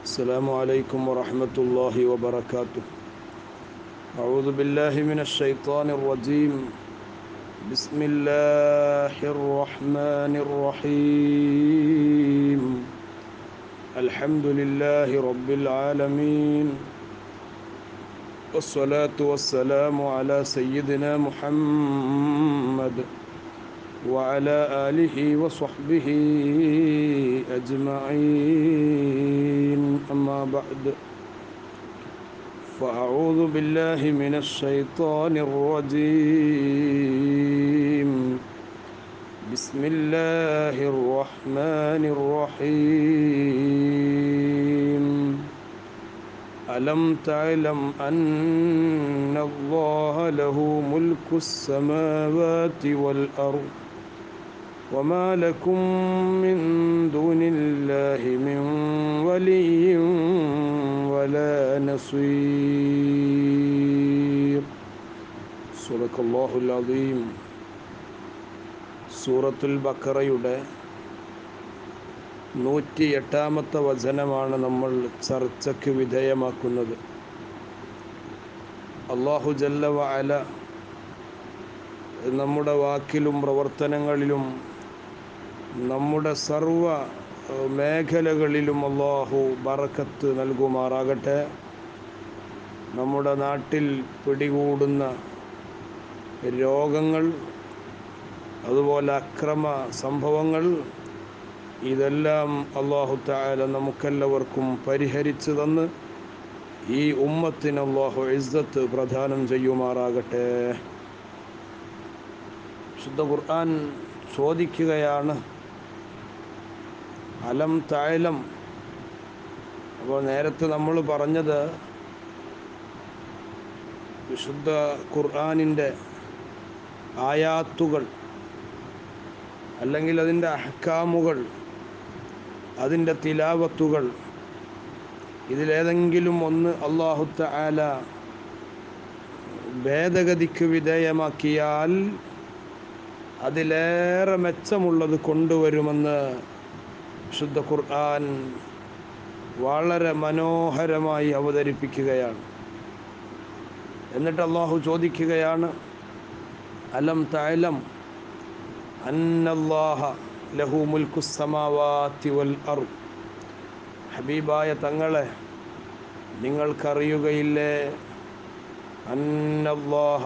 السلام عليكم ورحمة الله وبركاته. أعوذ بالله من الشيطان الرجيم. بسم الله الرحمن الرحيم. الحمد لله رب العالمين، والصلاة والسلام على سيدنا محمد وعلى آله وصحبه أجمعين. أما بعد، فأعوذ بالله من الشيطان الرجيم. بسم الله الرحمن الرحيم. ألم تعلم أن الله له ملك السماوات والأرض وما لكم من دون الله من ولي ولا نصير. صدق الله العظيم. സൂറത്തുൽ ബഖറയുടെ 108-ാമത്തെ വചനമാണ് നമ്മൾ ചർച്ചയ്ക്ക് വിധേയമാക്കുന്നത്. അല്ലാഹു ജല്ല വഅല നമ്മുടെ വാക്കിലും പ്രവർത്തനങ്ങളിലും നമ്മുടെ സർവ മേഖലകളിലും അല്ലാഹു ബറക്കത്ത് നൽകുമാറാകട്ടെ. നമ്മുടെ നാട്ടിൽ പിടികൂടുന്ന രോഗങ്ങൾ, അതുപോലെ അക്രമ സംഭവങ്ങൾ, ഇതെല്ലാം അല്ലാഹു തആല നമുക്കെല്ലാവർക്കും പരിഹരിച്ചു തന്ന് ഈ ഉമ്മത്തിന് അല്ലാഹു ഇസ്സത്ത് പ്രദാനം ചെയ്യുമാറാകട്ടെ. ശുദ്ധ ഖുർആൻ ചോദിക്കുകയാണ്, അലം തഅലം. അപ്പോൾ നേരത്തെ നമ്മൾ പറഞ്ഞത് വിശുദ്ധ ഖുർആനിൻ്റെ ആയാത്തുകൾ അല്ലെങ്കിൽ അതിൻ്റെ അഹ്കാമുകൾ, അതിൻ്റെ തിലാവത്തുകൾ, ഇതിലേതെങ്കിലും ഒന്ന് അല്ലാഹു തആല ഭേദഗതിക്ക് വിധേയമാക്കിയാൽ അതിലേറെ മെച്ചമുള്ളത് കൊണ്ടുവരുമെന്ന് ശുദ്ധ ഖുർആൻ വളരെ മനോഹരമായി അവതരിപ്പിക്കുകയാണ്. എന്നിട്ട് അല്ലാഹു ചോദിക്കുകയാണ്, അലം തഅലം അന്നല്ലാഹ ലഹു മുൽക്കുസ് സമാവാതി വൽ അർദ്. ഹബീബായ തങ്ങളെ, നിങ്ങൾക്കറിയുകയില്ലേ, അന്നല്ലാഹ,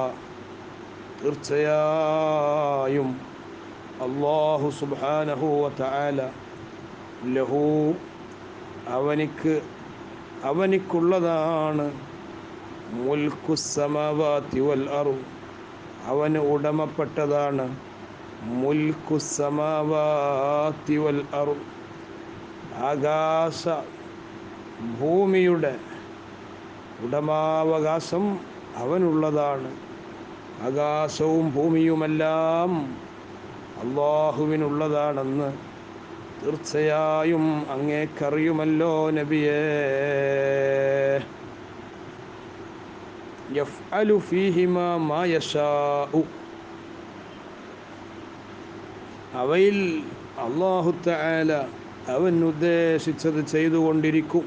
തീർച്ചയായും അല്ലാഹു സുബ്ഹാനഹു വ തആല, ലഹു, അവനിക്കുള്ളതാണ്, മുൽക്കുസ് സമാവാതി വൽ അർദ്, അവന് ഉടമപ്പെട്ടതാണ് മുൽക്കുസ് സമാവാതി വൽ അർദ്, ആകാശ ഭൂമിയുടെ ഉടമാവകാശം അവനുള്ളതാണ്. ആകാശവും ഭൂമിയുമെല്ലാം അല്ലാഹുവിനുള്ളതാണെന്ന് തീർച്ചയായും അങ്ങേക്കറിയുമല്ലോ നബിയേ. യഫ്അലു ഫീഹിമാ മാ യശാഉ. അവയിൽ അല്ലാഹു തആല അവൻ ഉദ്ദേശിച്ചത് ചെയ്തുകൊണ്ടിരിക്കും.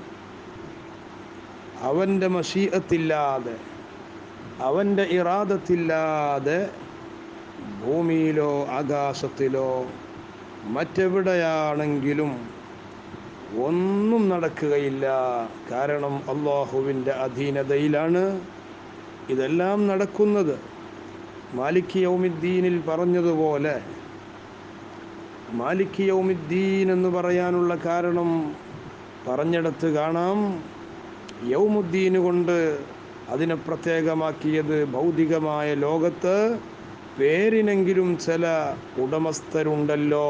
അവൻ്റെ മശീഅത്തില്ലാതെ, അവൻ്റെ ഇറാദത്തില്ലാതെ ഭൂമിയിലോ ആകാശത്തിലോ മറ്റെവിടെയാണെങ്കിലും ഒന്നും നടക്കുകയില്ല. കാരണം അല്ലാഹുവിൻ്റെ അധീനതയിലാണ് ഇതെല്ലാം നടക്കുന്നത്. മാലിക് യൗമിദ്ദീനിൽ പറഞ്ഞതുപോലെ, മാലിക് യൗമിദ്ദീൻ എന്ന് പറയാനുള്ള കാരണം പറഞ്ഞിടത്ത് കാണാം, യൗമുദ്ദീൻ കൊണ്ട് അതിനെ പ്രത്യേകമാക്കിയത് ഭൗതികമായ ലോകത്ത് പേരിനെങ്കിലും ചില ഉടമസ്ഥരുണ്ടല്ലോ,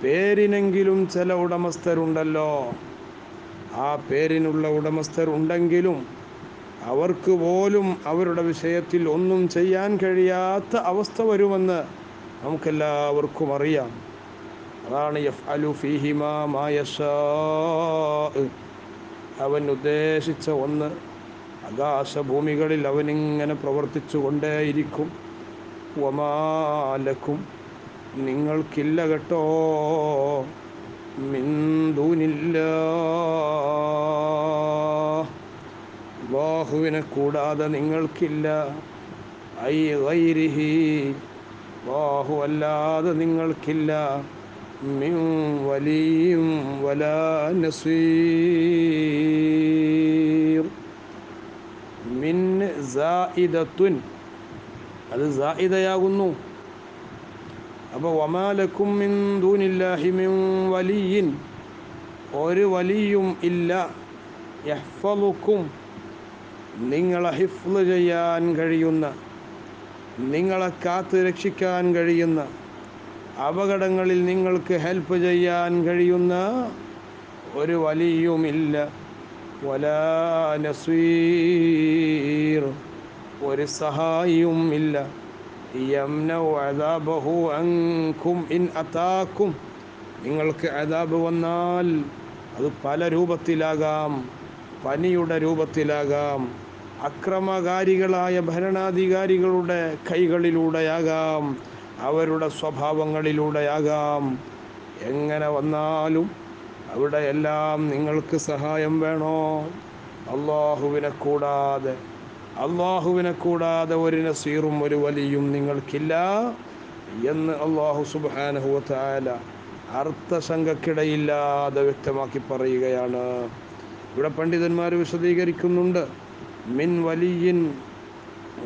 പേരിനെങ്കിലും ചില ഉടമസ്ഥരുണ്ടല്ലോ. ആ പേരിനുള്ള ഉടമസ്ഥരുണ്ടെങ്കിലും അവർക്ക് പോലും അവരുടെ വിഷയത്തിൽ ഒന്നും ചെയ്യാൻ കഴിയാത്ത അവസ്ഥ വരുമെന്ന് നമുക്കെല്ലാവർക്കും അറിയാം. അതാണ് യഫ്അലു ഫീഹിമാ മാ യശാ. അവൻ ഉദ്ദേശിച്ച ഒന്ന് ആകാശഭൂമികളിൽ അവനിങ്ങനെ പ്രവർത്തിച്ചു കൊണ്ടേയിരിക്കും. വമാ ലക്കും, നിങ്ങൾക്കില്ല കേട്ടോ, മിൻ ദൂനില്ലാ, അല്ലാഹുവിനെ കൂടാതെ നിങ്ങൾക്കില്ല. ഐ ഗൈരിഹി, അല്ലാഹു അല്ലാതെ നിങ്ങൾക്കില്ല. മിൻ വലിയ്യിൻ വലാ നസീർ. മിൻ സായിദത്തുൻ, അത് സായിദയാകുന്നു. അപ്പോൾ വമാലക്കും മിൻ ദൂനില്ലാഹി മിൻ വലിയ്യിൻ, ഒരു വലിയും ഇല്ല. യഹ്ഫളുക്കും, നിങ്ങളെ ഹിഫ്ള് ചെയ്യാൻ കഴിയുന്ന, നിങ്ങളെ കാത്ത് രക്ഷിക്കാൻ കഴിയുന്ന, അപകടങ്ങളിൽ നിങ്ങൾക്ക് ഹെൽപ്പ് ചെയ്യാൻ കഴിയുന്ന ഒരു വലിയുമില്ല. വലാ നസീർ, ഒരു സഹായിയും ഇല്ല. യംനഉ അദാബഹു അൻകും ഇൻ അതാക്കും, നിങ്ങൾക്ക് അദാബ് വന്നാൽ അത് പല രൂപത്തിലാകാം. പനിയുടെ രൂപത്തിലാകാം, അക്രമകാരികളായ ഭരണാധികാരികളുടെ കൈകളിലൂടെയാകാം, അവരുടെ സ്വഭാവങ്ങളിലൂടെയാകാം. എങ്ങനെ വന്നാലും അവിടെയെല്ലാം നിങ്ങൾക്ക് സഹായം വേണോ? അള്ളാഹുവിനെ കൂടാതെ ഒരു നസീറും ഒരു വലിയും നിങ്ങൾക്കില്ല എന്ന് അള്ളാഹു സുബ്ഹാനഹു വ തആല അർത്ഥശങ്കക്കിടയില്ലാതെ വ്യക്തമാക്കി പറയുകയാണ്. ഇവിടെ പണ്ഡിതന്മാർ വിശദീകരിക്കുന്നുണ്ട്. മിൻ വലിയ്യിൻ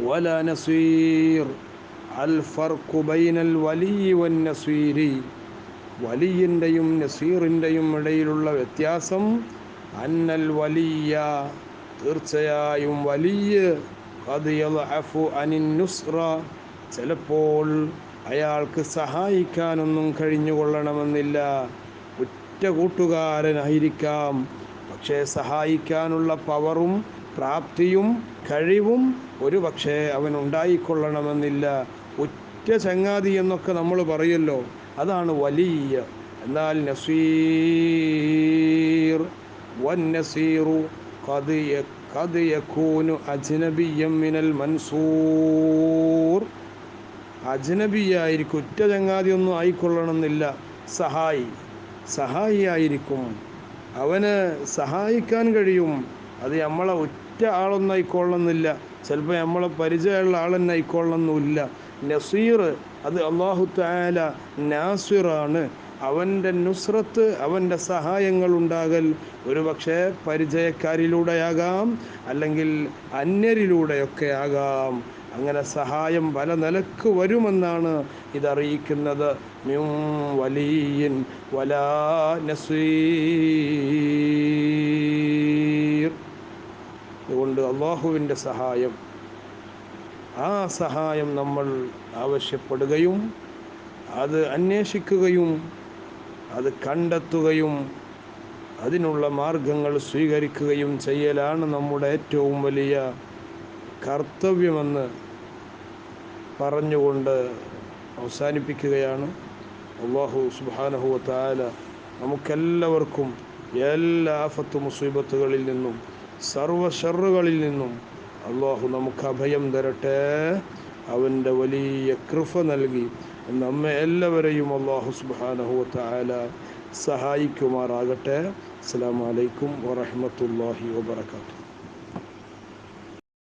വലാ നസീർ, അൽ ഫർഖു ബൈനൽ വലിയ്യി വൻ നസീരി, വലിയിൻ്റെയും നസീറിൻ്റെയും ഇടയിലുള്ള വ്യത്യാസം. അന്നൽ വലിയ്യ, തീർച്ചയായും വലിയ്യ്, ഖദ് യദ്അഫു അനിൻ നുസ്റ, ചിലപ്പോൾ അയാൾക്ക് സഹായിക്കാനൊന്നും കഴിഞ്ഞുകൊള്ളണമെന്നില്ല. ഉറ്റ കൂട്ടുകാരനായിരിക്കാം, പക്ഷേ സഹായിക്കാനുള്ള പവറും പ്രാപ്തിയും കഴിവും ഒരു പക്ഷേ അവനുണ്ടായിക്കൊള്ളണമെന്നില്ല. ഉറ്റ ചങ്ങാതി എന്നൊക്കെ നമ്മൾ പറയുമല്ലോ, അതാണ് വലിയ. എന്നാൽ നസീർ, വൻ നസീറു ഖദ് യകൂനു അജ്നബിയ്യൻ മിനൽ മൻസൂർ, അജ്നബിയായിരിക്കും, ഉറ്റ ചങ്ങാതിയൊന്നും ആയിക്കൊള്ളണമെന്നില്ല. സഹായിയായിരിക്കും, അവന് സഹായിക്കാൻ കഴിയും. അത് നമ്മളെ ഒറ്റ ആളൊന്നും ആയിക്കൊള്ളുന്നില്ല, ചിലപ്പോൾ നമ്മളെ പരിചയമുള്ള ആളെന്നെ ആയിക്കൊള്ളുന്നില്ല. നസീർ, അത് അല്ലാഹു തആല നാസിറാണ്. അവൻ്റെ നുസ്രത്ത്, അവൻ്റെ സഹായങ്ങൾ ഉണ്ടാകൽ ഒരു പക്ഷേ പരിചയക്കാരിലൂടെയാകാം, അല്ലെങ്കിൽ അന്യരിലൂടെയൊക്കെ ആകാം. അങ്ങനെ സഹായം പല നിലക്ക് വരുമെന്നാണ് ഇതറിയിക്കുന്നത്. മിൻ വലിയ്യിൻ വലാ നസീർ. അതുകൊണ്ട് അള്ളാഹുവിൻ്റെ സഹായം, ആ സഹായം നമ്മൾ ആവശ്യപ്പെടുകയും അത് അന്വേഷിക്കുകയും അത് കണ്ടെത്തുകയും അതിനുള്ള മാർഗങ്ങൾ സ്വീകരിക്കുകയും ചെയ്യലാണ് നമ്മുടെ ഏറ്റവും വലിയ കർത്തവ്യമെന്ന് പറഞ്ഞുകൊണ്ട് അവസാനിപ്പിക്കുകയാണ്. അല്ലാഹു സുബ്ഹാനഹു വ തആല നമുക്കെല്ലാവർക്കും എല്ലാ ആഫത്ത് മുസീബത്തുകളിൽ നിന്നും സർവ്വ ഷർറുകളിൽ നിന്നും അല്ലാഹു നമുക്ക് അഭയം തരട്ടെ. അവൻ്റെ വലിയ കൃപ നൽകി നമ്മെ എല്ലാവരെയും അല്ലാഹു സുബ്ഹാനഹു വ തആല സഹായിക്കുമാറാകട്ടെ. അസ്സലാമു അലൈക്കും വറഹ്മത്തുള്ളാഹി വബറകാതുഹു.